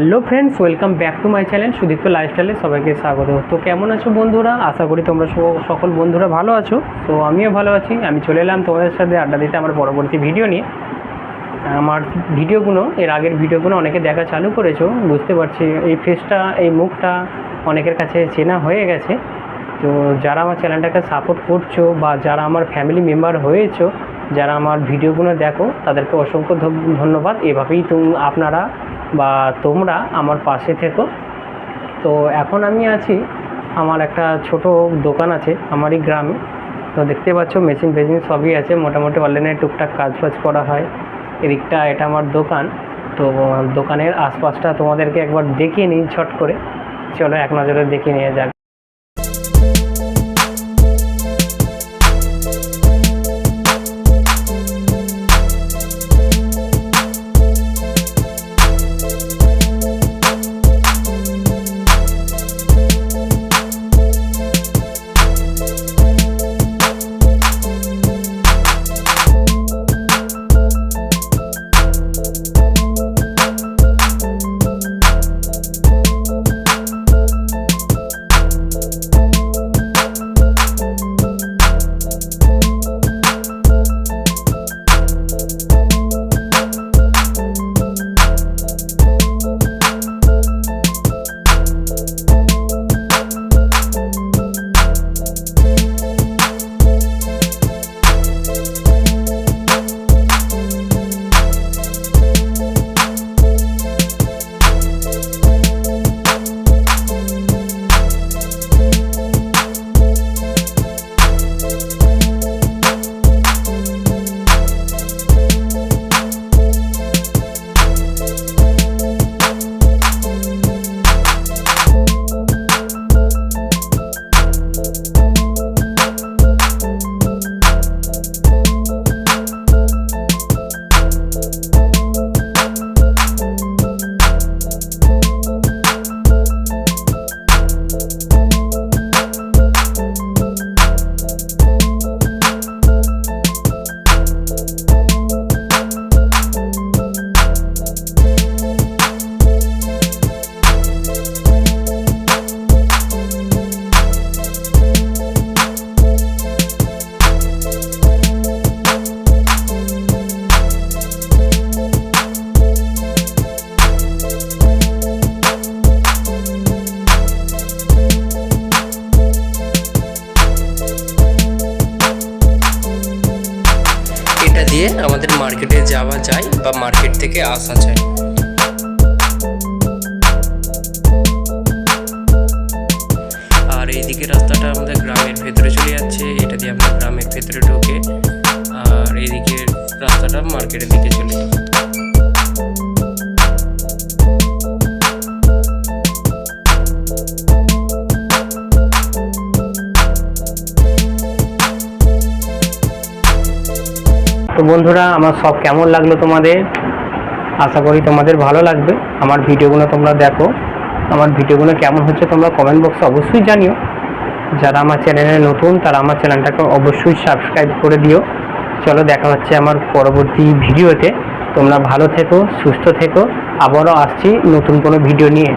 Hello friends, welcome back to my channel Sudipta লাইফস্টাইলে সবাইকে স্বাগত। তো কেমন আছো বন্ধুরা? আশা করি তোমরা সকল বন্ধুরা ভালো আছো। তো আমিও ভালো আছি। আমি চলে এলাম তোমাদের সাথে আড্ডা দিতে আমার পরবর্তী ভিডিও নিয়ে। আমার ভিডিওগুলো, এর আগের ভিডিওগুলো অনেকে দেখা চালু করেছো, বুঝতে পারছি এই ফেসটা, এই মুখটা অনেকের কাছে চেনা হয়ে গেছে। তো যারা আমার চ্যানেলটাকে সাপোর্ট করছো বা যারা আমার ফ্যামিলি মেম্বার হয়েছো, যারা আমার ভিডিওগুলো দেখো, তাদেরকে অসংখ্য ধন্যবাদ। এভাবেই আপনারা বা তোমরা আমার পাশে থেকো। তো এখন আমি আছি, আমার একটা ছোট দোকান আছে আমারই গ্রামে। তো দেখতে পাচ্ছ মেশিন ফেশিন সবই আছে, মোটামুটি অনলাইনে টুকটাক কাজ ফাজ করা হয়। এদিকটা এটা আমার দোকান। তো দোকানের আশপাশটা তোমাদেরকে একবার দেখিয়ে নিই ছট করে। চলো এক নজরে দেখে নিয়ে যাক। এটা দিয়ে আমাদের মার্কেটে যাওয়া যায় বা মার্কেট থেকে আসা যায়। আর এইদিকে রাস্তাটা আমাদের গ্রামের ভেতরে চলে যাচ্ছে, এটা দিয়ে আমরা গ্রামের ভেতরে ঢোকে। আর এইদিকে রাস্তাটা মার্কেটের দিকে চলে যায়। তো বন্ধুরা, আমার সব কেমন লাগলো তোমাদের? আশা করি তোমাদের ভালো লাগবে। আমার ভিডিওগুলো তোমরা দেখো, আমার ভিডিওগুলো কেমন হচ্ছে তোমরা কমেন্ট বক্সে অবশ্যই জানিও। যারা আমার চ্যানেলে নতুন তারা আমার চ্যানেলটাকে অবশ্যই সাবস্ক্রাইব করে দিও। চলো দেখা হচ্ছে আমার পরবর্তী ভিডিওতে। তোমরা ভালো থেকো, সুস্থ থেকো। আবারও আসছি নতুন কোনো ভিডিও নিয়ে।